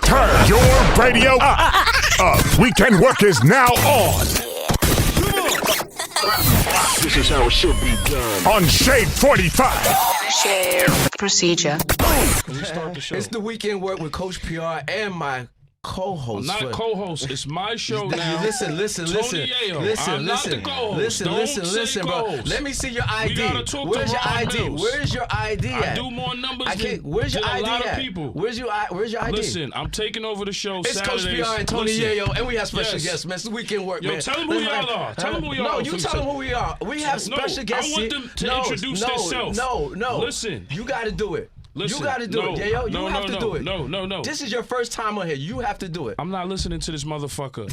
Turn your radio up. Weekend work is now on. This is how it should be done. On Shade 45. Share procedure. Can we start the show? It's the weekend work with Coach PR and my co-host. I'm not co-host. It's my show now. Listen, Tony Yayo. I'm not the co-host. Listen, bro. Co-host. Let me see your ID. We gotta talk Where's to your Rob ID? Hills. Where's your ID at? I do more numbers Where's your than ID a lot at? of people. Where's your ID? Listen, I'm taking over the show It's Saturdays. Coach PR and Tony Yayo, and we have special Yes. guests, man. It's the weekend work, Yo, man. tell them who y'all are. Tell them who y'all No, are. you tell them who we are. We have special guests. I want them to introduce themselves. No. Listen. You got to do it. Listen, you got to do it, Yayo. You have to do it. No. This is your first time on here. You have to do it. I'm not listening to this motherfucker.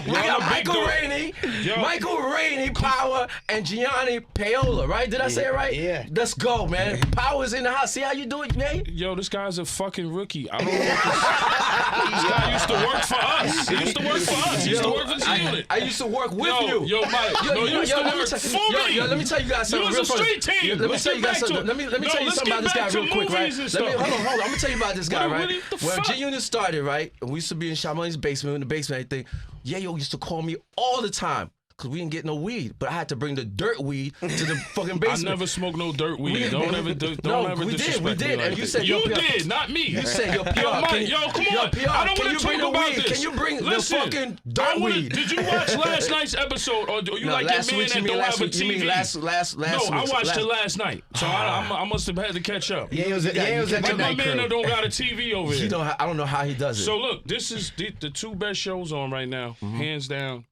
We got Michael Rainey, Michael Rainey Power, and Gianni Paolo, right? Did I say it right? Yeah. Let's go, man. Power's in the house. See how you do it, man? Yo, this guy's a fucking rookie. I don't know what this guy used to work for us. He used to work for us. He used to work for the unit. I used to work with you. Yo, Mike. You used to work for me. Let me tell you guys something. You was a street team. Let me tell you guys something. Let me tell you something about this guy real quick, right? Hold on. I'm gonna tell you about this guy, right? When G-Unit started, right, and we used to be in Charmaine's basement, in the basement, and everything. Yayo used to call me all the time. Cause we didn't get no weed, but I had to bring the dirt weed to the fucking basement. I never smoked no dirt weed. Don't ever disrespect we did. me like And you this. said You PR. did, not me. You said your PR. Yo, Mike, come on. PR, I don't can want you to bring talk the about weed? this. Can you bring Listen, the fucking dirt weed? Did you watch last night's episode, or you No, like last your man week, that don't have a TV? You mean last No, week? I watched it last night, so I must have had to catch up. Yayo's at Like my midnight man crew. that don't got a TV over here. I don't know how he does it. So look, this is the two best shows on right now, hands down.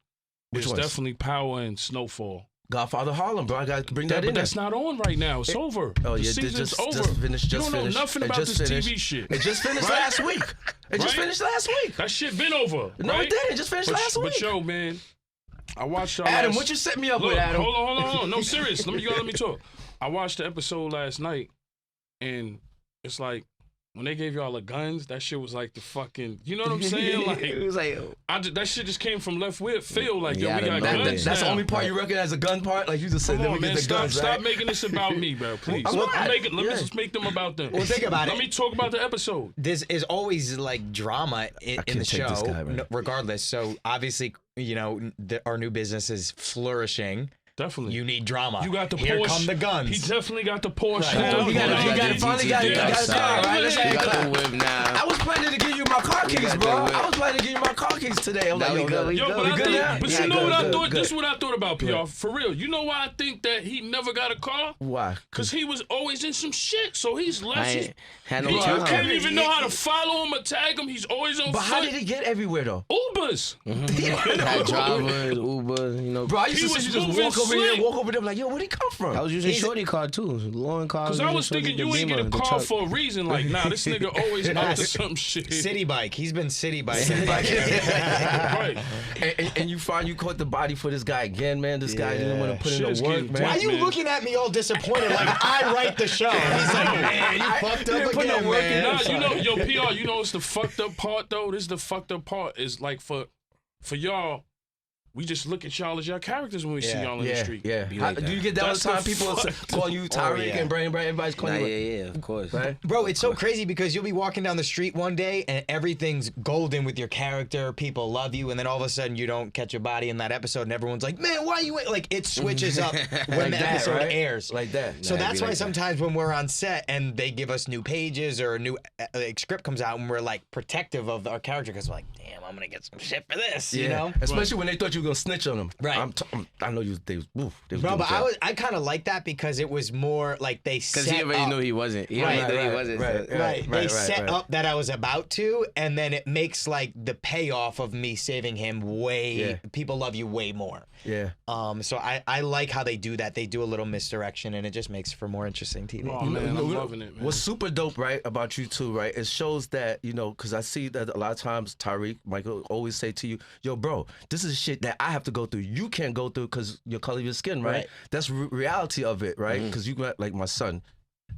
Which It's ones? definitely Power and Snowfall. Godfather Harlem, bro. I got to bring that But in there. that's not on right now. It's over. Oh, the yeah, season's over. just finished. You don't know nothing It about just this finished. TV shit. It just finished Right? last week. It just Right? finished last week. That shit been over. No, right? it didn't. It just finished last week. But yo, man, I watched y'all Adam, last... what you set me up Look, with, Adam? Hold on. No, serious. Let me talk. I watched the episode last night, and it's like, when they gave y'all the guns, that shit was like the fucking, you know what I'm saying? Like, It was like, that shit just came from left field. Like, yo, Yeah, we got that- guns That's the now. only part you recognize a gun part? Like you just said, Come let on, me man, get the guns, stop right? making this about me, bro. Please. I'm not. Let me Yeah. just make them about them. Well, think about Let it. me talk about the episode. This is always like drama in the can't take show, this guy, man. regardless. So obviously, our new business is flourishing. Definitely. You need drama. You got the Here Porsche. come the guns. He definitely got the Porsche. Right. now. You finally got a car, right? Let's have You a got car. the whip now. I was planning to give you my car keys, got bro. that whip. I was planning to give you my car keys today. I'm Now like, we yo, good, we Yo, good. but You I good think, now? but Yeah, you know good, what I good, thought? good. This is what I thought about PR. For real. You know why I think that he never got a car? Why? Because he was always in some shit. So he's I less. ain't had no You time. can't even know how to follow him or tag him. He's always on But foot. how did he get everywhere, though? Ubers. Had drivers, Uber, you know. Bro, I used He to was see you just moving walk over slick. here, walk over there, like, yo, where'd he come from? I was using shorty car too, loan car. Because I was thinking you ain't get a car for a reason. Like, nah, this nigga always up to some shit. City bike. He's been city biking. Right. And you find you caught the body for this guy again, man. This guy didn't want to put in Shit's the work, getting man. Why are you Man. looking at me all disappointed like I write the show? He's like, man, you fucked didn't up put no again, work in. man. Nah, you know, yo, PR, you know it's the fucked up part, though? This is the fucked up part. Is like, for y'all, we just look at y'all as y'all characters when we see y'all in the street. Yeah. Be How, like do that. you get that all the That's time? the People fuck. calling you Tariq yeah. and Brayden, everybody's Nah, calling you. yeah, of course. Right? Bro, it's so crazy because you'll be walking down the street one day and everything's golden with your character. People love you, and then all of a sudden you don't catch your body in that episode, and everyone's like, "Man, why you?" Like it switches up when Like the that, episode right? airs. Like that. So Nah, that's be why like that. sometimes when we're on set and they give us new pages or a new script comes out, and we're like protective of our character because we're like, "Damn, I'm gonna get some shit for this," you know? Especially when they thought you were gonna snitch on them. Right. I know they was Bro, but I kind of like that because it was more like they set Because he already up. knew he wasn't. He Right, already knew he right, wasn't. right, so- Right, they set right. up that I was about to, and then it makes like the payoff of me saving him way. Yeah. People love you way more. Yeah. So I like how they do that. They do a little misdirection, and it just makes for more interesting TV. Oh, man, I'm loving it, man. What's super dope, right, about you two, right? It shows that, because I see that a lot of times Tariq, Michael always say to you, yo, bro, this is shit that I have to go through. You can't go through because your color of your skin, right? Right. That's reality of it, right? Because you got, like my son,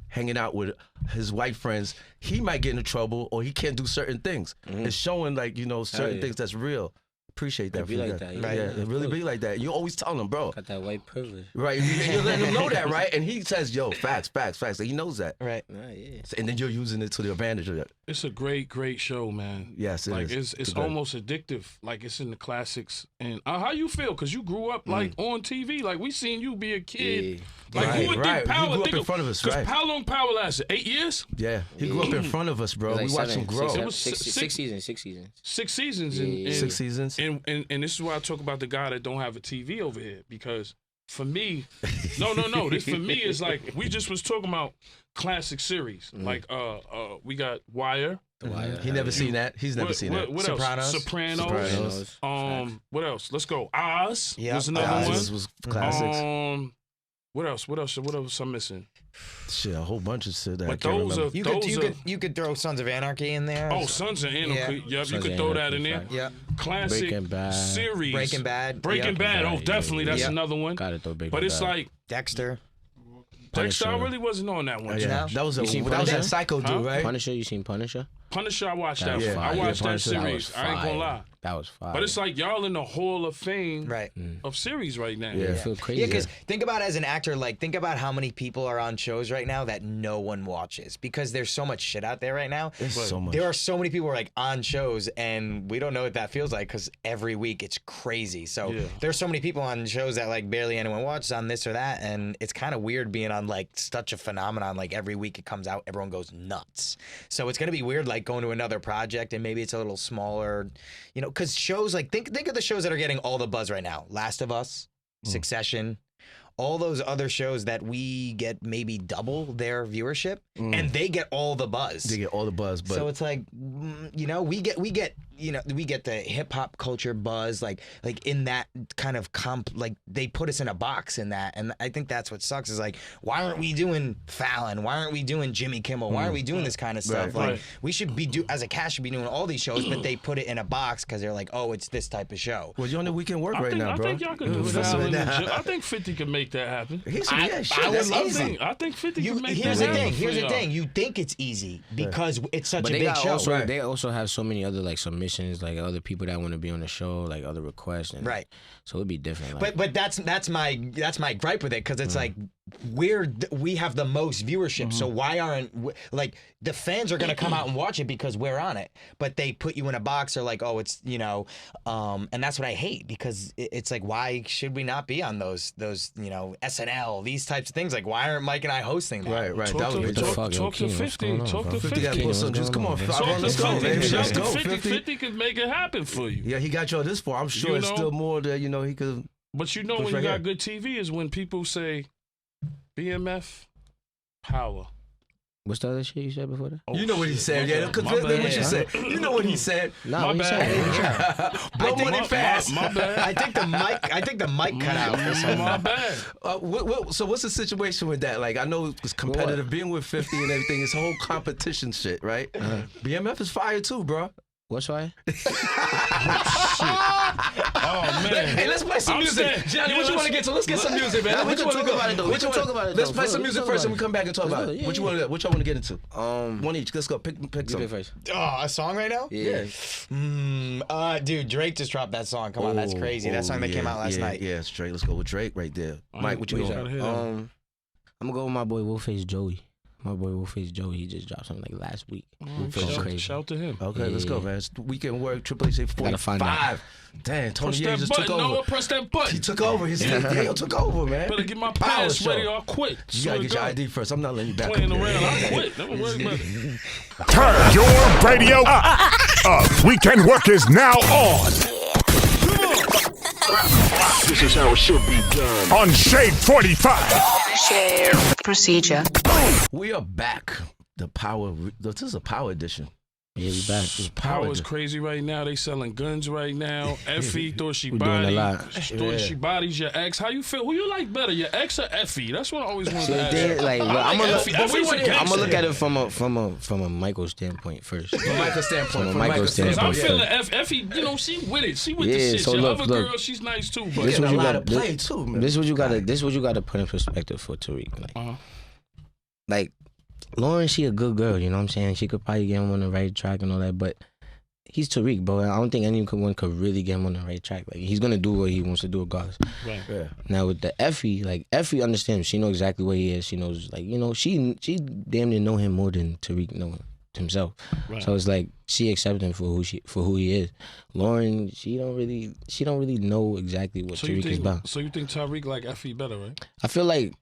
hanging out with his white friends, he might get into trouble or he can't do certain things. It's showing, like, certain things that's real. Appreciate that. It be like that. Yeah, it really be like that. You always tell him, bro. Got that white privilege. Right, you're letting him know that, right? And he says, yo, facts. Like, he knows that. Right. Yeah. And then you're using it to the advantage of that. It's a great show, man. Yes, it is. It's almost addictive. Like, it's in the classics. And how you feel? Because you grew up, like, on TV. Like, we seen you be a kid. Yeah. Like, who would think Power... He grew up in front of us, right? Because Power and Power lasted 8 years? Yeah, he grew up in front of us, bro. Like We watched him grow. It was six seasons. 6 seasons. Yeah. And, 6 seasons. And this is why I talk about the guy that don't have a TV over here. Because for me... No. This for me is like... We just was talking about classic series. Like, we got Wire. He never seen that. He's never seen that. What else? Sopranos. What else? Let's go. Oz was another one. Oz was classics. What else? What else I'm missing? Shit, a whole bunch of shit that But I can't those remember. You could throw Sons of Anarchy in there. Oh, Sons of Anarchy. Yeah. Yep, you could throw that in there. Yeah. Classic Breaking Bad. series. Breaking Bad. Breaking Bad. Oh, definitely. That's Yeah. another one. Got it though, Breaking But it's Bad. like Dexter. Dexter. I really wasn't on that one. Yeah, that was seen that Punisher? Psycho dude, right? Punisher. You seen Punisher? Punisher, I watched that. was One. I fire. watched that Punisher, that series. was I ain't gonna fire. lie. That was fire. But it's like y'all in the Hall of Fame Right. of series right now. I feel crazy. Yeah, because think about it as an actor, like think about how many people are on shows right now that no one watches because there's so much shit out there right now. There's so much. There are so many people like on shows and we don't know what that feels like because every week it's crazy. So there's so many people on shows that like barely anyone watches on this or that, and it's kind of weird being on like such a phenomenon. Like every week it comes out, everyone goes nuts. So it's gonna be weird like going to another project and maybe it's a little smaller, you know, because shows like think of the shows that are getting all the buzz right now: Last of Us, Succession. All those other shows that we get maybe double their viewership, and they get all the buzz. They get all the buzz, but So it's like, you know, we get the hip hop culture buzz, like in that kind of like they put us in a box in that, and I think that's what sucks is like, why aren't we doing Fallon? Why aren't we doing Jimmy Kimmel? Why aren't we doing this kind of stuff? Right. Like we should be as a cast should be doing all these shows, but they put it in a box because they're like, oh, it's this type of show. well, you're on the weekend work right now, I bro. think y'all could do it. I think 50 could make that happen. That's easy. I think 50 can make Here's that the happen. thing. Here's the thing. You think it's easy because it's such But a they big got show. also they also have so many other like submissions, like other people that want to be on the show, like other requests, and, Right. So it'd be different. Like, But that's my gripe with it because it's like we have the most viewership, so why aren't like the fans are gonna come out and watch it because we're on it, but they put you in a box or like, oh, it's and that's what I hate because it's like, why should we not be on those SNL, these types of things? Like, why aren't Mike and I hosting that? Right. Talk That to, was talk, talk to 50. Talk to 50. got to put some. Just come on, Talk let's to go, 50. baby. Let's Talk to go, 50. 50. 50 could make it happen for you. Yeah, he got you all this for. I'm sure You it's know? still more that he could. But you know Push when you right got here. good TV is when people say BMF Power. what's the other shit you said before that? Oh, You know what he shit. said, My yeah. bad. Because My what bad. you said. You know what he said. Nah, what you bad. said? Blow money fast. My bad. I think the mic cut out. For some My bad. So what's the situation with that? Like, I know it's competitive being with 50 and everything. It's whole competition shit, right? BMF is fire too, bro. What's fire? Oh man. Hey, let's play some music. Gianni, what you want to get to? Let's get some music, man. We can talk about it though. We can talk about it. Let's though. play some Let's music talk first about and we come back and talk about it. Yeah, What you want to? What y'all want to get into? One each. Let's go. Pick You some. pick first. a song right now? Yeah. Dude, Drake just dropped that song. Come on, that's crazy. That song that came out last night. Yeah, it's Drake. Let's go with Drake right there. Mike, what you we going? gotta hear that. I'm gonna go with my boy Wolfface Joey. My boy Wolfface Joey, he just dropped something like last week. Shout to him. Okay, let's go, man. It's weekend work. Triple H Gotta find out. 45. Damn, Tony Press Yayo that just button, took over. Noah. Press that He button. took over. His Yayo took over, man. Better get my Power pass show. ready or I quit. You gotta get your ID first. I'm not letting you back Playing up around. there. I quit. Never worry about it. Turn your radio up. Weekend work is now on. This is how it should be done. On Shade 45. Share procedure. We are back. The power. This is a power edition. Yeah, we back. Power is crazy right now. They selling guns right now. Effie thought she We doing a bodied. lot. Thought she bodies your ex. How you feel? Who you like better, your ex or Effie? That's what I always wanted to ask. Like, I I'm gonna Effie. Effie's a I'm gangster. gonna look at it from a Michael standpoint first. From Michael's standpoint. From a Michael Cause I'm standpoint. feeling Effie, she with it. She with the Yeah, shit. so Your look, other look. girl, she's nice too. But This Getting what a you lot got of play too, man. This is what you got to put in perspective for Tariq. Like, like Lauren, she a good girl. You know what I'm saying? She could probably get him on the right track and all that, but he's Tariq, bro. I don't think anyone could really get him on the right track. Like, he's gonna do what he wants to do regardless. Right. Yeah. Now with the Effie, like Effie understands. She knows exactly where he is. She knows, like, you know, she damn near know him more than Tariq know himself. Right. So it's like she accepts him for who he is. Lauren, she don't really know exactly what Tariq is about. So you think Tariq like Effie better, right? I feel like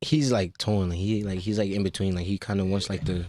he's like torn. He's like in between. Like, he kind of wants like the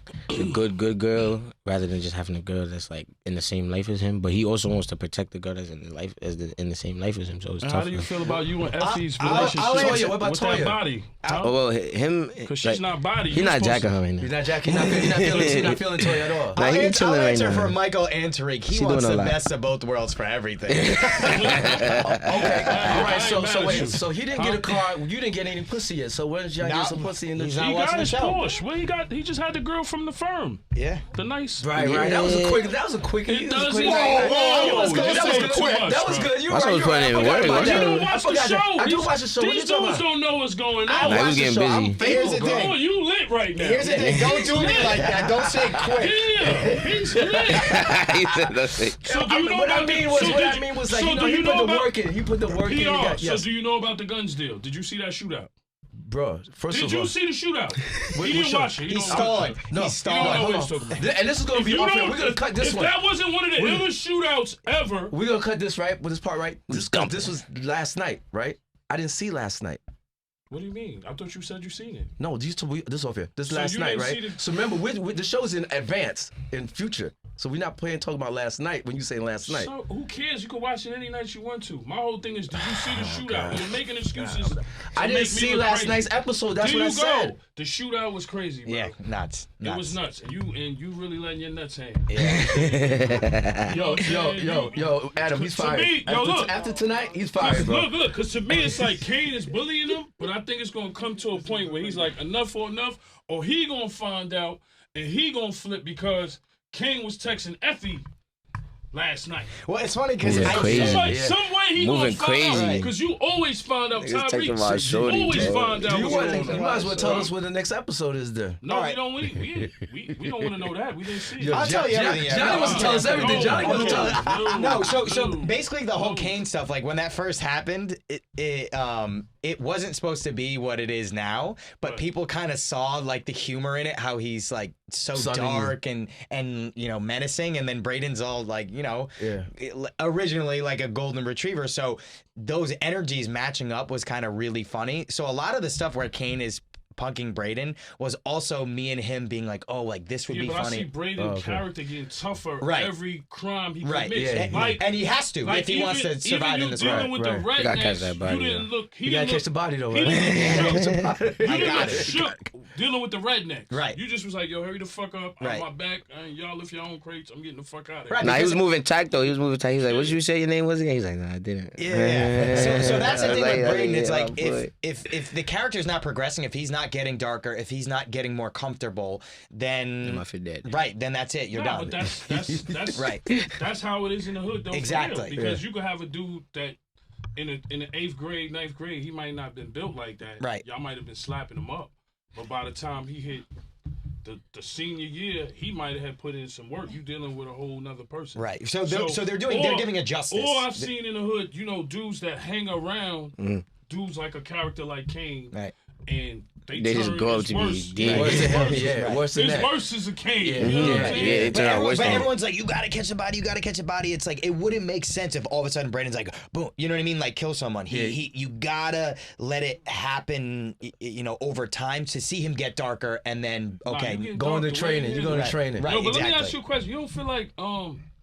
good girl rather than just having a girl that's like in the same life as him. But he also wants to protect the girl that's in the same life as him. So it's tough. How do you feel about you and Effie's I'll relationship answer. What about with Toya? that body? Oh, well, him, Because she's like, not body. He's not jacking her right now. He's not jacking. He's not feeling Toya at all. Nah, he chilling I'll right answer now. for Michael and Tariq. He She wants doing a the lot. best of both worlds for everything. Okay. All right. So mad at you. wait. So he didn't get a car. You didn't get any pussy yet. So when did y'all get some pussy in the? he's He not got watching his the show. Porsche. Well, he just had the girl from the firm. Yeah. The nice. Right. That was a quick. It does. It does. Quick. Whoa, That was good. this That was ain't good. too much, That was bro. good. You I was putting in work. You don't watch the forgot show. that. I do watch the show. What These you talking dudes about? don't know what's going I on. Nah, he watch was the getting show. I'm busy. Here's the faithful, bro. thing. Oh, you lit right now. Here's the thing. Don't do me like that. Don't say quick. Yeah, he's lit. He said that's it. So do you know What I about mean the, was, so what did I you- mean was like, so you know, do he you put know the about work in. He put the work in. He PR? got, So yes, do you know about the guns deal? Did you see that shootout? bro. First Did of you all, see the shootout? What He didn't show? watch it. He He's don't watch stalling. it. no, He's You don't stalling. know what hold he's on. talking about. And this is gonna If be you off here. don't- We're gonna cut this if one. that wasn't one of the illest shootouts ever, We're gonna cut this right with this part right. This was last night, right? I didn't see last night. what do you mean? I thought you said you seen it. No, this off here. This So last you night, didn't right? see the- So remember, the show's in advance, in future. So we're not talking about last night when you say last night. So who cares? You can watch it any night you want to. My whole thing is, did you see the shootout? You're making excuses. to I make didn't me see look last crazy. night's episode. That's There what I you said. go. The shootout was crazy, bro. Yeah, nuts. It was nuts. And you really letting your nuts hang. Yo, Adam, he's To fired. me, yo, look. After tonight, he's fired, bro. Look, because to me it's like Kane is bullying him, but I think it's gonna come to a point where he's like, enough for enough, or he gonna find out and he gonna flip because Kane was texting Effie last night. Well, it's funny because Moving crazy. Some way he Moving gonna find out crazy. because you always find out. Niggas texting about Tariq, shorty, you always bro. find out. Do you what's want? going You on. might as well tell us what the next episode is then. No, All we right. don't. We don't want to know that. We didn't see it. I'll tell you everything. yeah. Johnny wants to tell us everything. Johnny wants to tell us. No, so basically the whole Kane stuff, like when that first happened, it wasn't supposed to be what it is now, but people kind of saw like the humor in it, how he's like so Sunny. dark and you know menacing, and then Brayden's all like Yeah. originally like a golden retriever, so those energies matching up was kind of really funny. So a lot of the stuff where Kane is punking Brayden was also me and him being like, oh, like this would be but I funny. see Brayden's character getting tougher Right. every crime he Right, commits. yeah. Like, and he has to like if he wants to survive in this dealing world. with Right. the You gotta catch rednecks, that body, you didn't though. look. You gotta catch the body though, He right? didn't I got look it. shook dealing with the rednecks. Right. You just was like, yo, hurry the fuck up. Right. I'm my back. Y'all lift your own crates. I'm getting the fuck out of here. Right. Nah, he because- was moving tight though. He was moving tight. He's like, "What did you say your name was again?" He's like, "Nah, I didn't." Yeah. So that's the I was thing like, with Brayden. It's yeah, like boy. if the character's not progressing, if he's not getting darker, if he's not getting more comfortable, then I'm off your dead. right, then that's it. You're Nah, done. but that's Right. That's how it is in the hood, though. for Exactly. real. Because you could have a dude that in the 8th grade, 9th grade, he might not have been built like that. Right. Y'all might have been slapping him up, but by the time he hit the senior year, he might have had put in some work. You dealing with a whole nother person. Right. So they're giving it justice. Or I've seen in the hood, dudes that hang around, dudes like a character like Kane, Right. and They turn just grow up his to be worse. demons. Worse than him, Worse. yeah. Right. Worse than His that. worse is a Kane. Yeah. You know what I'm Yeah, saying? yeah, they turn out worse But than him. everyone's like, you gotta catch the body, you gotta catch the body. It's like it wouldn't make sense if all of a sudden Brayden's like, boom, you know what I mean? Like kill someone. You gotta let it happen, over time to see him get darker, and then okay, you get Going to dark the way training. it You're is. going to Right. training. Right. Yo, but let me exactly. ask you a question. You don't feel like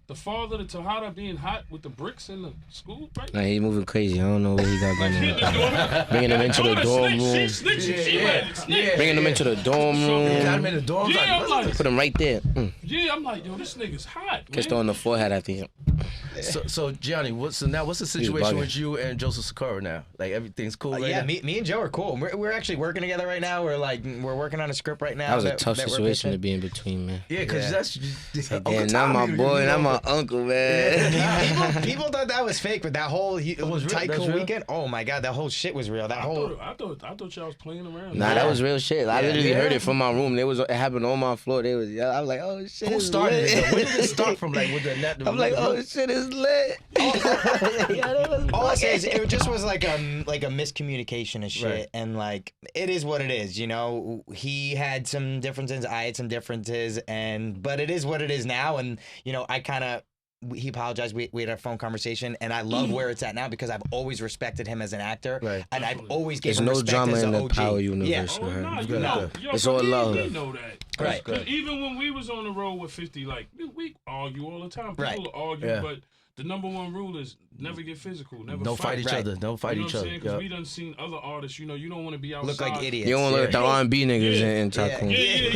the father to Tejada being hot with the bricks in the school, right? Nah, he's moving crazy. I don't know what he got Like, going hit the on. door. Bringing him into the dorm She room. snitched. She ready to snitch. Bringing him into the dorm room. Got him in the dorm. Yeah, I'm like, Put him right there. yo, this nigga's hot, Kissed man. on the forehead at the end. So Gianni, what's the situation with you and Joseph Sikora now? Like everything's cool right now? Me and Joe are cool. We're actually working together right now. We're working on a script right now. That was a tough situation to be in between, man. Yeah, because that's Damn, not my boy, not my uncle, man. People thought that was fake, but that whole Tycoon weekend. Oh my God, that whole shit was real. I thought y'all was playing around. Nah, that was real shit. I literally heard it from my room. It happened on my floor. They was I was like, oh shit. Who started it? Where did it start from? Like with the net? I'm like, oh shit, it's lit. All I say is it just was like a miscommunication and shit, Right. and like it is what it is. You know, he had some differences, I had some differences, but it is what it is now. And you know, he apologized. We had a phone conversation, and I love where it's at now because I've always respected him as an actor, Right. and I've always given There's him no respect drama as in an the OG. Power universe. Yeah. For her. It's all love. We know that. Right. Cause even when we was on the road with 50, like we argue all the time. People Right. argue, Yeah. but the number one rule is never get physical, never Don't fight each Right. other. Don't fight you know each what other. I'm saying? Because Yep. we done seen other artists. You know, you don't want to be outside. Look like idiots. You don't want to look like the R&B niggas in Tycoon. Yeah. You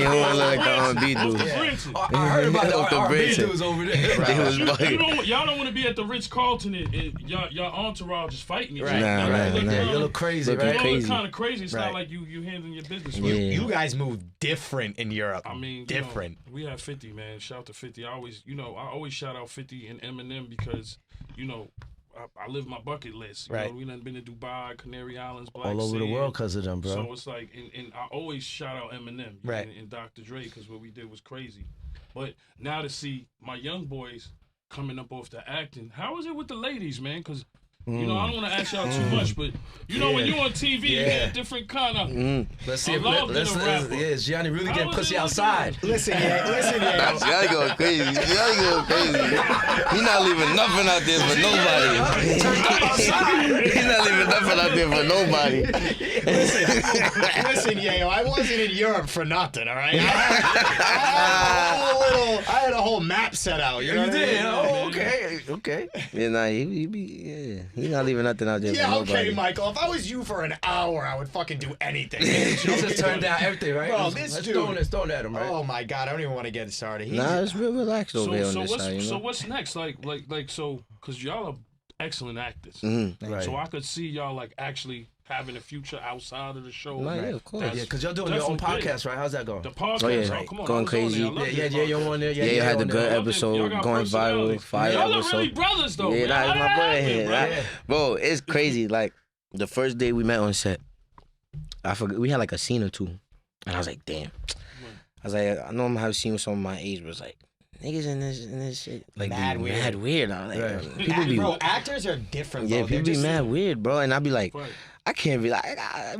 don't want to look like the R&B Off the dudes. Brinton. I heard about the Off the R&B bridge. dudes over there. They was You bugging. y'all don't want to be at the Ritz-Carlton and y'all entourage is fighting each other. Nah, nah. You look crazy, Looking right? You crazy. look kind of crazy. It's Right. not like you handling your business. Yeah. Well, You guys move different in Europe. I mean, different. We have 50, man. Shout out to 50. I always shout out 50 and Eminem because, you know, I live my bucket list. You Right. know, we done been to Dubai, Canary Islands, Black All over the Sand. world because of them, bro. So it's like, and I always shout out Eminem Right. and Dr. Dre because what we did was crazy. But now to see my young boys coming up off the acting, how is it with the ladies, man? Because, you know, I don't want to ask y'all too much, but, you know, when you on TV, you get a different kind of Let's see. love than a rapper. Yeah, is Gianni really How getting is pussy it looking? outside? Listen, yeah. Y'all going crazy. Y'all going crazy. He's not leaving nothing out there for nobody. He's not leaving nothing out there for nobody. Listen, Yayo, I wasn't in Europe for nothing, all right? I had a whole map set out. You know You what I did? mean? Oh, okay. Yeah, nah, he's not leaving nothing out there for Yeah, nobody. okay, Michael. If I was you for an hour, I would fucking do anything. You just turned down everything, right? Bro, Let's this dude. throwing at him, right? Oh my God, I don't even want to get started. Nah, it's real relaxed over here on this what's side, you know? so what's next? Like, because y'all are excellent actors. Right. So I could see y'all like actually having a future outside of the show. Nah, yeah, of course. Yeah, because y'all doing your own Definitely podcast, right? How's that going? The podcast, Oh, yeah. come on, Going I was on crazy. there. I love Yeah, this you on there. Yeah, you had the on good there. Y'all episode got going viral, personality. fire Y'all are episode. really brothers, though. Yeah, man. that's my boy here. Yeah. Bro, it's crazy. Like, the first day we met on set, I forgot, we had like a scene or two. And I was like, damn. I was like, I know I'm gonna have a scene with some of my age, but it's like, niggas in this shit. Like, Mad be weird. mad weird. I'm like, Right. people be, Bro, actors are different, bro. yeah, They're people be just- mad weird, bro. And I be like, Right. I can't be like,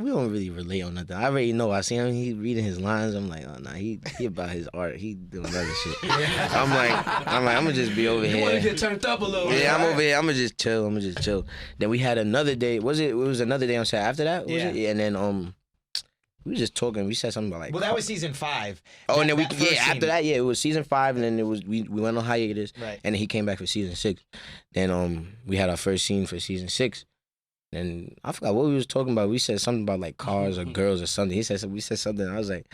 we don't really relate on nothing. I already know. I see him, he reading his lines. I'm like, oh, nah, he about his art. He doing other shit. I'm like, I'm gonna just be over You here. want to get turned up a little bit. Yeah, I'm right? over here. I'm gonna just chill. Then we had another day. It was another day on set after that. Was Yeah. it? And then we were just talking. We said something about like. Well, that was season 5. Oh, and then That first after scene. that, it was season 5, and then it was we went on hiatus. Right. And then he came back for season 6. Then we had our first scene for season 6. And I forgot what we was talking about. We said something about like cars or girls or something. We said something. I was like,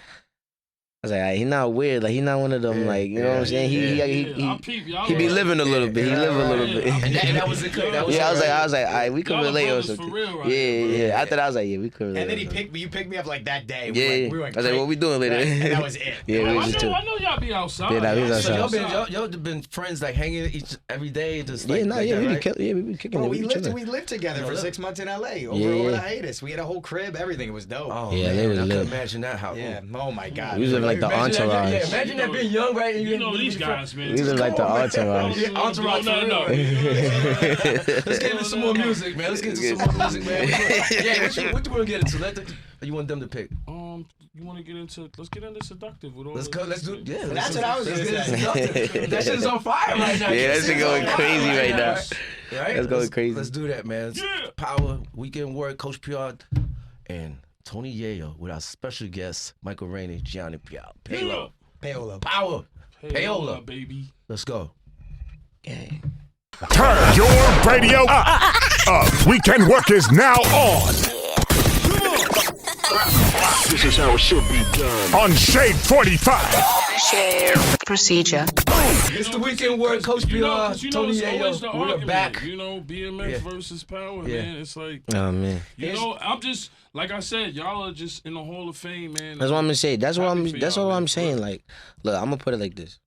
he not weird. Like he not one of them. Like you know what I'm saying. He be living a little bit. He live a little bit. And that was the clip. That was Yeah, I it, was like, all right, we could Y'all are relate or brothers something. for real right Yeah. now, After that, I was like, yeah, we could relate. And then or you picked me up like that day. something. We went I was like, what we doing later? Right, and that was it. Yeah, we was just I know y'all be outside. Yeah, nah, we was So outside. y'all been friends, like hanging every day, just Yeah, like, nah, like yeah, that, we right? be kicking Bro, it. we be lived chilling. together for look. 6 months in LA over Yeah. the hiatus. We had a whole crib, everything. It was dope. Oh, Yeah, man, they was I can lit. imagine that house. Yeah. Oh my God. We was living like the Imagine that- entourage. Yeah, imagine that being young, right? And You know these guys, man. We live like the Come on, man. entourage. Yeah, entourage for No. Let's get into some more music, man. Let's get into some more music, man. Yeah, what you want to get into? You want them to pick? You want to get into? Let's get into seductive with all. Let's go. Let's do. Yeah, That's what I was let's gonna get say. seductive. That shit is on fire right now. Yeah, that shit going crazy right now. Right? That's going crazy. Let's do that, man. It's Yeah. Power, Weekend Work, Coach PR, and Tony Yayo with our special guest, Michael Rainey, Gianni Paolo. Paolo. Power. Paola. Baby. Let's go. Turn your radio up. Weekend work is now on. This is how it should be done. On Shade 45. Share procedure. It's the weekend word, Coach PR, Tony Yayo. We're back. You know, BMF versus Power, man. It's like, oh man. You know, I'm just like I said, y'all are just in the Hall of Fame, man. That's what I'm gonna say. That's all I'm saying. Like, look, I'm gonna put it like this.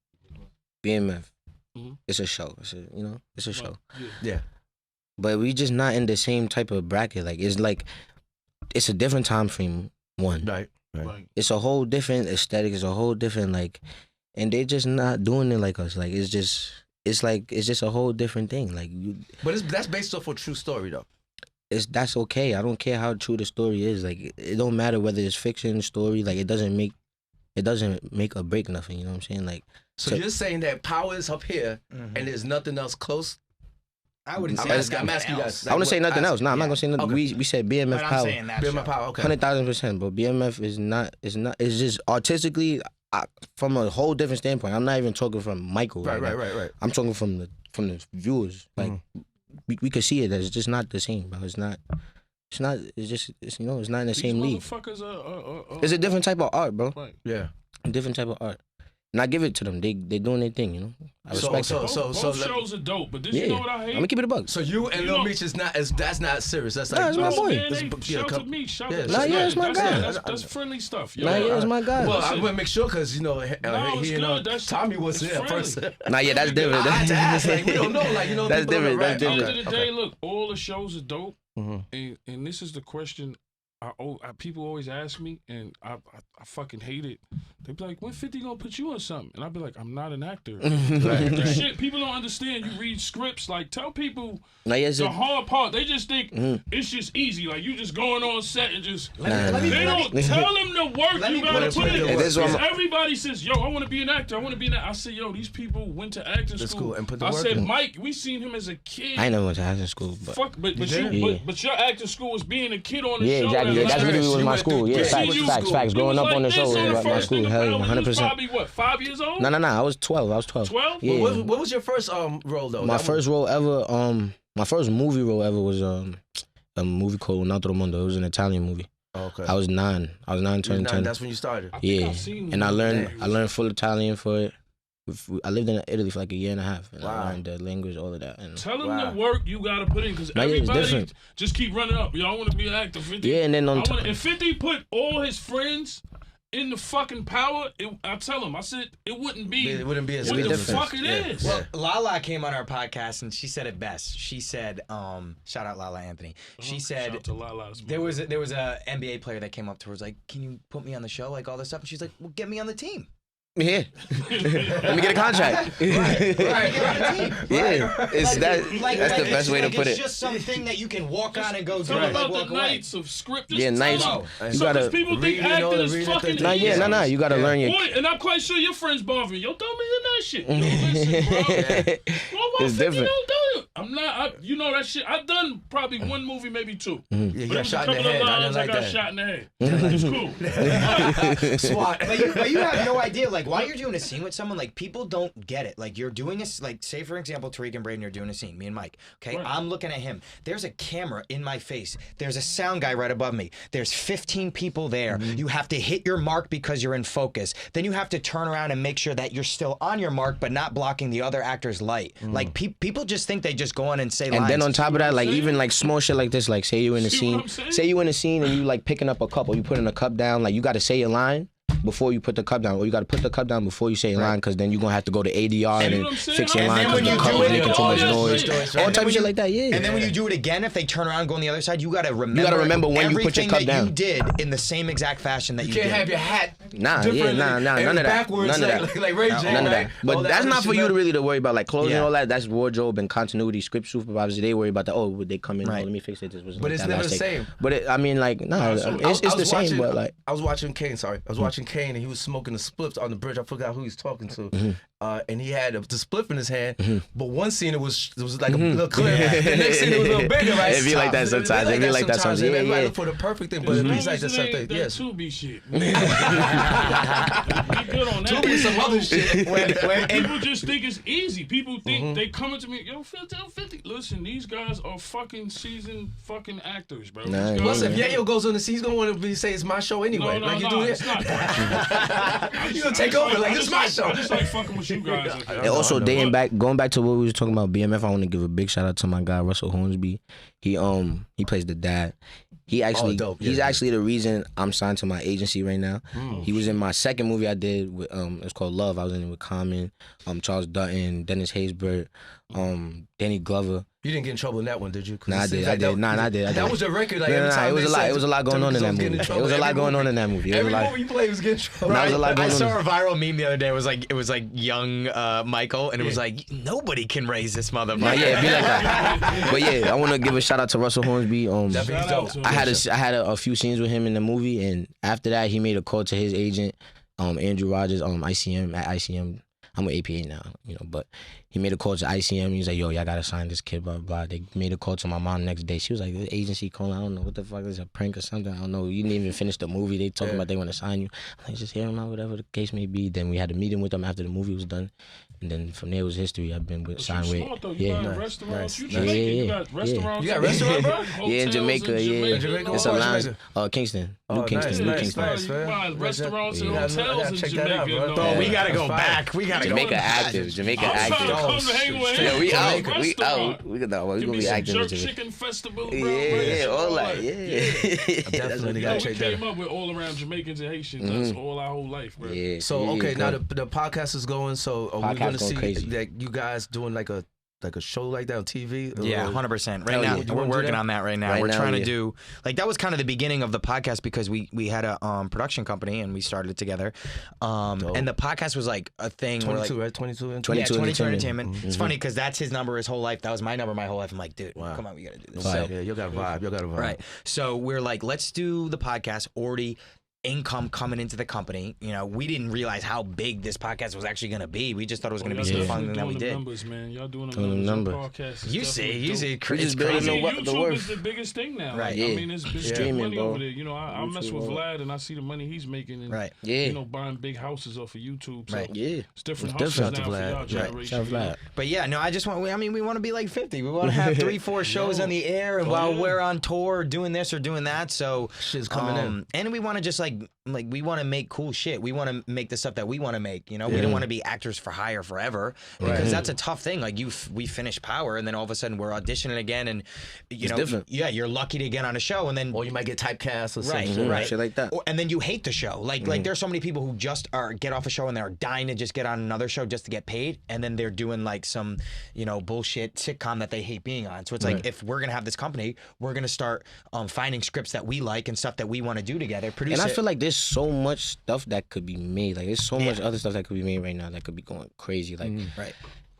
BMF, it's a show. It's a show. Yeah. But we just not in the same type of bracket. Like, it's a different time frame. Right. It's a whole different aesthetic. It's a whole different and they're just not doing it like us. Like, it's just a whole different thing. Like, but that's based off a true story though. That's okay. I don't care how true the story is. Like, it don't matter whether it's fiction, story. Like, it doesn't make or break nothing. You know what I'm saying? Like, so you're saying that Power is up here and there's nothing else close? I wouldn't say I'm asking you guys. I want to say nothing else. No, I'm not gonna say nothing. Okay. We said BMF But Power. I'm saying that BMF Power, okay. 100,000%. But BMF is not. It's just artistically, from a whole different standpoint. I'm not even talking from Michael. Right. I'm talking from the viewers. Like, we could see it. It's just not the same, bro. It's not. It's not. It's just. It's not in the same league. It's a different type of art, bro. Right. Yeah. A different type of art. And I give it to them. They doing their thing, you know. I respect it. Both shows are dope, but you know what I hate? I'm gonna keep it a bug. So you and Lil Meech that's not serious. That's like it's my boy. Shout to me. Shout to it's my guy. That's friendly stuff. It's my guy. Well, I want to make sure because he and Tommy was there at first. That's different. I had to ask. Like, we don't know. Like, you know, that's different. That's different. End of the day, look, all the shows are dope, and this is the question. People always ask me, and I fucking hate it. They be like, "When 50 gonna put you on something?" And I be like, "I'm not an actor." The shit people don't understand. You read scripts. Like, tell people the hard part. They just think it's just easy. Like, you just going on set and just. They don't tell them the work you gotta put in. Everybody says, "Yo, I want to be an actor. I want to be an actor." I said, "Yo, these people went to acting school." And put the I work said, in. "Mike, we seen him as a kid." I never went to acting school, but but your acting school was being a kid on the show. Exactly. That's literally was my school. Yeah, facts. Growing up on the show was my school. Hell, 100%. Probably what, 5 years old? No. I was 12. 12? Yeah. What was your first role though? My first role ever. My first movie role ever was a movie called Un Altro Mondo. It was an Italian movie. Okay. I was 9. Turning 10. That's when you started. Yeah, and I learned full Italian for it. I lived in Italy for like a year and a half, and I learned the language, all of that. And tell them the work you gotta put in, because everybody just keep running up. Y'all want to be an actor, 50. Yeah, and then if 50 put all his friends in the fucking Power, I tell him, I said it wouldn't be as what the fuck it is. Well, Lala came on our podcast and she said it best. She said, shout out Lala Anthony. She said shout out to Lala. there was a NBA player that came up to her, was like, "Can you put me on the show?" Like all this stuff, and she's like, "Well, get me on the team." Yeah. Let me get a contract. Right. Yeah. That's the best way to put it. It's just something that you can walk on and go do. Talk about the nights of script. Nights. You gotta people think acting is fucking easy. No. You gotta learn your. Boy, and I'm quite sure your friends bother me. Yo, throw me in that shit. Yo, listen, bro. It's different. I'm not. You know that shit. I've done probably one movie, maybe two. Yeah, you got shot in the head. I got shot in the head. It's cool. SWAT. But you have no idea, like, while you're doing a scene with someone, like, people don't get it. Like, you're doing this, like, say for example, Tariq and Brayden are doing a scene, me and Mike. Okay, right. I'm looking at him. There's a camera in my face. There's a sound guy right above me. There's 15 people there. You have to hit your mark because you're in focus. Then you have to turn around and make sure that you're still on your mark, but not blocking the other actor's light. Like, people just think they just go on and say lines. And then on top of that, like, even like small shit like this, like, say you in a scene and you like picking up a cup, or you putting a cup down, like, you got to say your line before you put the cup down, or you got to put the cup down before you say your line, because then you're gonna have to go to ADR and fix your line because the cup is making too much noise. All type of shit like that, yeah. And then when you do it again, if they turn around and go on the other side, you gotta remember. You gotta remember when you put your cup down. You did in the same exact fashion that you did. You can't have your hat. Nah, none of that. None of that. Like Ray J. None of that. But that's not for you to really worry about, like clothes and all that. That's wardrobe and continuity, script supervisors. They worry about that. Oh, would they come in? Oh, let me fix it. This was. But it's never the same. But I mean, like, no, it's the same. But like, I was watching Kane. Sorry, I was watching Kane, and he was smoking the spliffs on the bridge. I forgot who he's talking to. and he had the spliff in his hand. But one scene it was like a little clear. The next scene it was a little bigger, right? It be like that sometimes. It be like that sometimes. Yeah, Everybody look for the perfect thing, but it be like the same thing. Yes. That Tubi shit. We good on that. Tubi some other shit. People just think it's easy. People think they coming to me, yo, 50. Listen, these guys are fucking seasoned fucking actors, bro. Plus, if Yayo goes on the scene, he's gonna want to say it's my show anyway. No, like you do it's this. not. You gonna take over like it's my show. I just like fucking with you guys. And also, going back to what we was talking about BMF, I want to give a big shout out to my guy Russell Hornsby. He plays the dad. He actually he's actually the reason I'm signed to my agency right now. He was in my second movie I did with it's called Love. I was in it with Common, Charles Dutton, Dennis Haysbert, Danny Glover. You didn't get in trouble in that one, did you? Nah, I did. That was a record. Like, it was a lot going on in that movie. It was a lot going on in that movie. Every movie you played was getting in trouble. I saw a viral meme the other day. It was like young Michael, and it was like nobody can raise this motherfucker. Nah, yeah, it'd be like that. But yeah, I want to give a shout out to Russell Hornsby. I had a few scenes with him in the movie, and after that, he made a call to his agent, Andrew Rogers, ICM at ICM. I'm with APA now, but he made a call to ICM. He was like, yo, y'all got to sign this kid, blah, blah. They made a call to my mom the next day. She was like, the agency calling, I don't know, what the fuck is a prank or something? I don't know. You didn't even finish the movie. They talking about they want to sign you. I'm like, just hear them out, whatever the case may be. Then we had a meeting with them after the movie was done. And then from there was history. I've been with signed with. You got restaurants. You got restaurants. You got restaurants, bro? Yeah, in Jamaica. It's a lounge. Kingston. New Kingston. Nice, restaurants and hotels in Jamaica. Bro, we gotta go back. We gotta Jamaica go active. Jamaica I'm active. trying to come to hang with him. Yeah, we out. We gonna be active. Jerk chicken festival, bro. Yeah, all that. Definitely gotta check that out. We came up with all around Jamaicans and Haitians. That's all our whole life, bro. Yeah. So okay, now the podcast is going. So are we gonna see that you guys doing like a show like that on TV? Yeah, 100%. Right now, we're working on that right now. We're trying to do, like, that was kind of the beginning of the podcast because we had a production company and we started it together. And the podcast was like a thing. 22, where, right? 22 Entertainment. It's funny because that's his number his whole life. That was my number my whole life. I'm like, dude, come on, we got to do this. So, yeah, you got a vibe. Right. So we're like, let's do the podcast. Already income coming into the company. We didn't realize how big this podcast was actually going to be. We just thought it was going to be some fun thing that we did. Numbers, man. Y'all doing the numbers. You see, it's crazy. YouTube is the biggest thing now. Right. I mean, it's big streaming, money bro. over there. I mess with Vlad and I see the money he's making. And, buying big houses off of YouTube. So it's different houses now for y'all generation. But yeah, no, we want to be like 50. We want to have 3-4 shows on the air, and while we're on tour doing this or doing that. So shit's coming in. And we want to just like we want to make cool shit. We want to make the stuff that we want to make. We don't want to be actors for hire forever because that's a tough thing. Like we finish Power and then all of a sudden we're auditioning again, and you're lucky to get on a show, and then or you might get typecast or something, right, shit like that. And then you hate the show. Like there's so many people who just get off a show and they're dying to just get on another show just to get paid, and then they're doing like some bullshit sitcom that they hate being on. So it's like if we're gonna have this company, we're gonna start finding scripts that we like and stuff that we want to do together. Produce and I feel like there's so much stuff that could be made. Like there's so much other stuff that could be made right now that could be going crazy. Like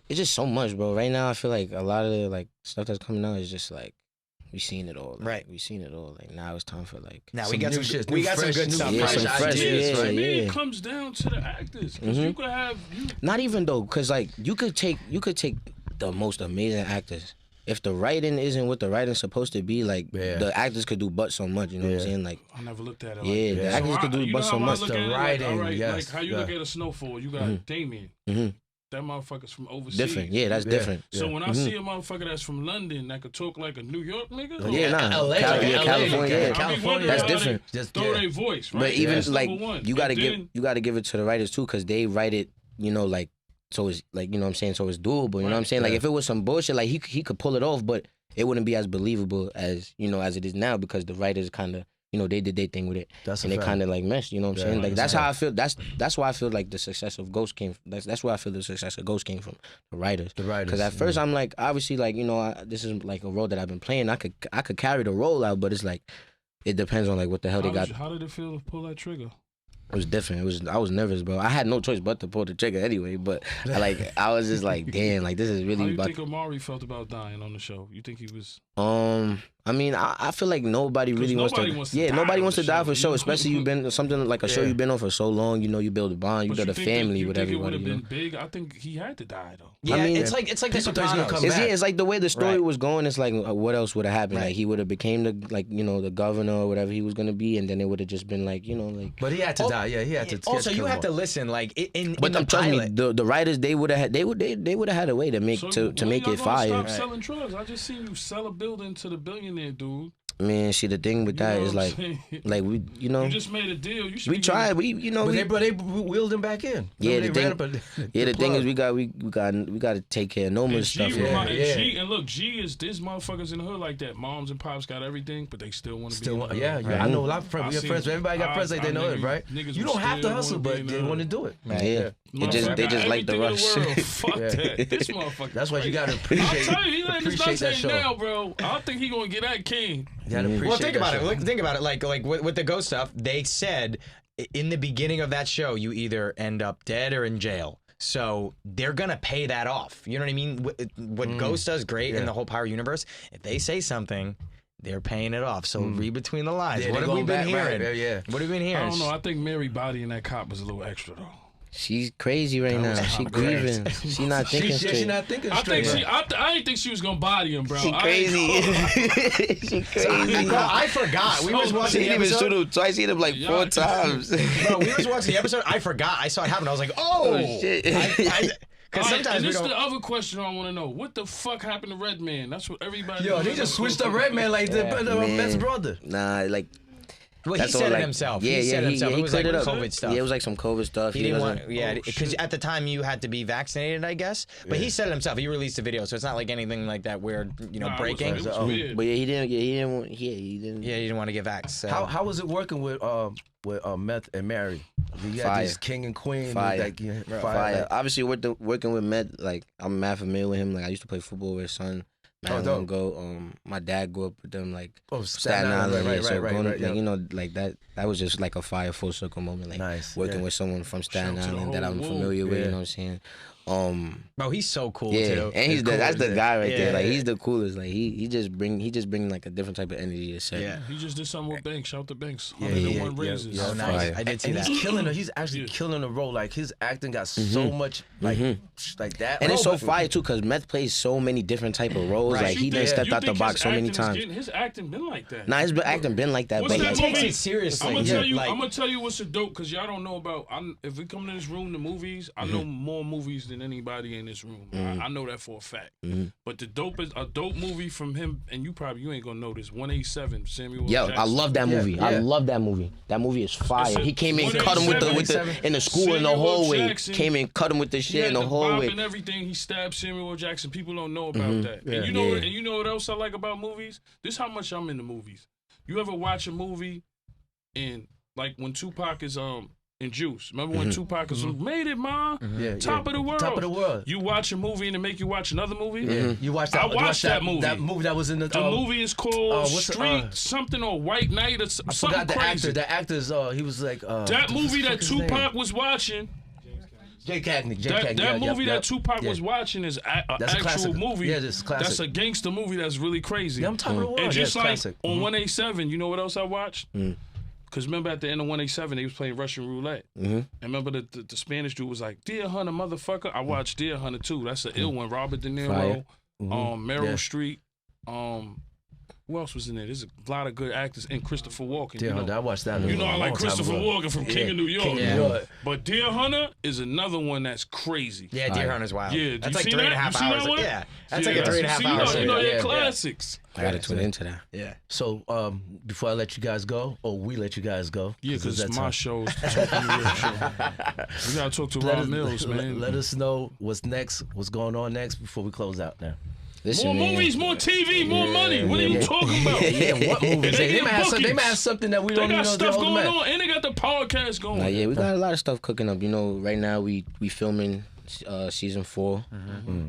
it's just so much, bro. Right now I feel like a lot of the like stuff that's coming out is just like we seen it all. Like, we seen it all. Like now it's time for like now we got some shit. We got some good stuff. Yeah, some fresh ideas. For me, it comes down to the actors. Cause you could have not even though, cause like you could take the most amazing actors. If the writing isn't what the writing's supposed to be, like the actors could do but so much. You know what I'm saying? Like I never looked at it. Yeah, the actors could do but so much. The writing, like how you look at a Snowfall, you got Damien. That motherfucker's from overseas. Different, that's different. So when I see a motherfucker that's from London that could talk like a New York nigga, LA, California, that's different. Just throw their voice, right? But even like you gotta give it to the writers too, because they write it, like. So it's like, you know what I'm saying? So it's doable, you know what I'm saying? Like if it was some bullshit, like he could pull it off, but it wouldn't be as believable as, as it is now because the writers kind of, they did their thing with it. And they kind of like meshed, you know what I'm saying? Like that's how I feel. That's why I feel like the success of Ghost came from. That's where I feel the success of Ghost came from. The writers. Because at first I'm like, obviously like, this is like a role that I've been playing. I could carry the role out, but it's like, it depends on like what the hell they got. How did it feel to pull that trigger? It was different. I was nervous, bro. I had no choice but to pull the trigger anyway. But I was just like, damn, like this is really. How do you think Amari felt about dying on the show? You think he was? I mean, I feel like nobody really wants to. Nobody wants to die for show, especially you've been something like a show you've been on for so long. You know, you build a bond, you build a family with everybody. It would have been big. I think he had to die though. Yeah, I mean, it's like the Sopranos. It's like the way the story was going. It's like what else would have happened? Like he would have became the governor or whatever he was gonna be, and then it would have just been like But he had to die. Yeah, he had to. Also, you have to listen. Like but the trust pilot, me, the writers they would have had a way to make to make it fire. Stop selling drugs. I just seen you sell a building to the billionaire dude. Man, see the thing with that is like we, you just made a deal. You should. We tried. But they wheeled him back in. Yeah, the thing is we got to take care of Noma's stuff. And look, G is this motherfuckers in the hood like that. Moms and pops got everything, but they still want to be. I know a lot of friends. We have friends. Everybody got friends like they know it, right? You don't have to hustle, but they want to do it. Yeah, they just like the rush. Fuck that. This motherfucker. That's why you got to appreciate. I tell you, appreciate that show now, bro. I don't think he gonna get that king. Well, think about it. Think about it. Like with the ghost stuff, they said in the beginning of that show, you either end up dead or in jail. So they're gonna pay that off. You know what I mean? What Ghost does great in the whole Power universe, if they say something, they're paying it off. So read between the lines. What have we been hearing? What have we been hearing? I don't know. I think Mary bodying that cop was a little extra though. She's crazy right now. She grieving. She not thinking straight. She not thinking straight. I didn't think she was gonna body him, bro. She crazy. She crazy. Bro, I forgot. We was watching the episode. She didn't even shoot him twice. He hit him like 4 times. Bro, we was watching the episode. I forgot. I saw it happen. I was like, oh shit. Because sometimes this is the other question I want to know. What the fuck happened to Redman? That's what everybody. They just switched up Redman like the best brother. Nah, like. Well, he said it himself. He said it himself. It was like COVID stuff. Yeah, it was like some COVID stuff. He didn't want, because at the time you had to be vaccinated, I guess. But he said it himself. He released a video, so it's not like anything like that weird, breaking. It was weird. But he didn't want to get vaxxed. So. How was it working with Meth and Mary? You had this king and queen. Fire. Fire. Obviously, working with Meth, like I'm mad familiar with him. Like I used to play football with his son. Long ago, my dad grew up with them, like Staten Island, like that was just like a fire full circle moment, like working with someone from Staten Island that I'm familiar with, you know what I'm saying? Bro, he's so cool too. And that's the guy right there. Like he's the coolest. Like he just bring like a different type of energy to set. Yeah, he just did something with Banks. Shout to Banks. 101 raises. Oh, nice. I did see that. He's killing it. He's actually killing the role. Like his acting got so much like that. And it's so fire too, cause Meth plays so many different type of roles. Like he done stepped out the box so many times. His acting been like that. Nah, his acting been like that. But he takes it seriously. I'm gonna tell you what's a dope, cause y'all don't know about. If we come to this room, the movies, I know more movies than anybody in this room. I know that for a fact. But the dope is a dope movie from him, and you ain't gonna know this. 187 Samuel Jackson. I love that movie. I love that movie. That movie is fire. He came in, cut him with the in the school Samuel in the hallway. Jackson, came in, cut him with the shit in the hallway. And everything. He stabbed Samuel Jackson. People don't know about that. And you know what else I like about movies? This is how much I'm into movies. You ever watch a movie and like when Tupac is in Juice. Remember when Tupac was made it, ma? Top of the world. Top of the world. You watch a movie and it make you watch another movie? You watch that. I watched that movie. That movie that was in the. The movie is called Street something or White Night or something forgot the crazy. actor. The actor's he was like. That movie that Tupac was watching. Jay Cagney. That movie that Tupac was watching is an actual movie. Yeah, it's classic. That's a gangster movie that's really crazy. Yeah, I'm talking about and just like classic. on 187, you know what else I watched? Because remember at the end of 187, they was playing Russian roulette. And remember the Spanish dude was like, Deer Hunter, motherfucker. I watched Deer Hunter too. That's an ill one. Robert De Niro, Meryl Streep. Who else was in there? There's a lot of good actors. And Christopher Walken. Deer Hunter, I watched that. You know I like Christopher Walken from King of New York. But Deer Hunter is another one that's crazy. Yeah, Deer Hunter's wild. Yeah, that's like 3.5 hours. Yeah, that's like a 3.5 hours. You know your classics. I gotta tune into that. Yeah. So before I let you guys go, or we let you guys go. Yeah, because it's my show. We gotta talk to Rob Mills, man. Let us know what's next, what's going on next before we close out now. Listen, more movies, more TV, more money. What are you talking about? What movies? They might have something that we don't even know. They got stuff going on, and they got the podcast going. We got a lot of stuff cooking up. You know, right now we filming season 4.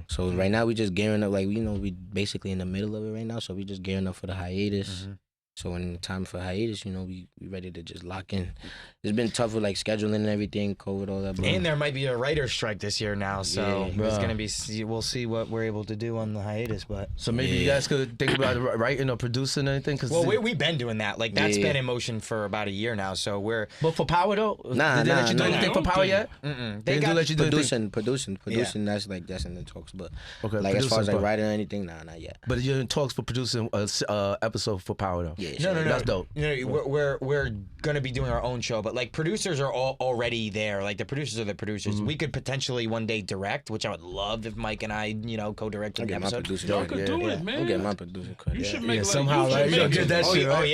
So right now we just gearing up. Like we basically in the middle of it right now. So we just gearing up for the hiatus. So when the time for hiatus, we ready to just lock in it's been tough with like scheduling and everything, COVID, all that. Bro. And there might be a writer's strike this year now, so Yeah, there's gonna be. We'll see what we're able to do on the hiatus, but So maybe you guys could think about writing or producing anything. Cause we've been doing that. Like that's been in motion for about a year now. So we're. But for Power though, Nah, did they let you do nah. anything for Power yet? They Didn't let you do anything? producing. That's in the talks. But Okay, like as far as like producing, writing or anything, nah, not yet. But you're in talks for producing a episode for Power though. Yeah, No, That's dope. we're gonna be doing our own show, but like producers are all already there. Like the producers are the producers. We could potentially one day direct, which I would love if Mike and I, co-directed the Get my episode. producer. Y'all could do it, man. I'm getting my producer credit. You should make like, somehow, you right? should You gotta make get that it. shit, right?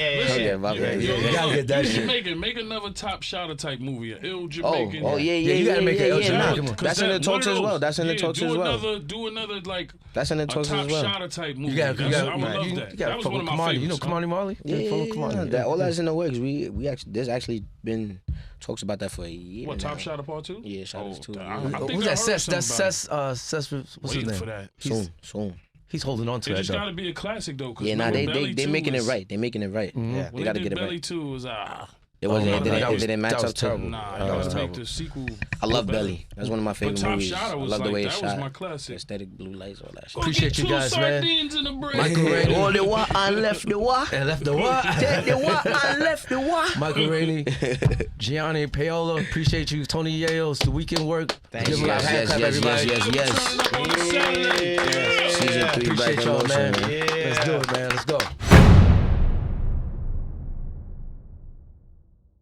You gotta get that You should shit. make another Top Shotter type movie, an ill Oh, Jamaican. Yeah, you gotta make it Jamaican one. That's in the talks as well. That's in the talks as well. Do another like That's in the a talks Top as well. Shotter type movie. You got, I would love that. You That got was fuck one with of my Kamani. favorites. You know Kamani Marley? That all that's in the works. We actually there's actually been talks about that for a year. What, now. Top Shotter Part 2? Yeah, Shotters 2. I think Who's I that? heard Sess. That's something Sess. What's his waiting name? for that. Soon. He's holding on to It that just though. got to be a classic though. Yeah, nah, they making it right. They making it right. Yeah, When they gotta did get it Belly right. 2 was It wasn't. It that didn't match was up to. terrible. Nah, That you was gotta make terrible. the sequel. I love better. Belly. That's one of my favorite Top movies. Shotter I was love the like- way that it's was shot. my classic. Aesthetic, blue lights, all that shit. Go Appreciate get you two guys, man. sardines in the bread. Michael Rainey. All the what and left the what. And left the what? Take the what and left the what. Michael Rainey, Gianni Paolo, appreciate you. Tony Yayo, it's the weekend work. Thank Give you. him a hand clap, everybody. Yes. Turning up on the Saturday. Season 3 back Appreciate in y'all, motion, man. man. Let's do it, man. Let's go.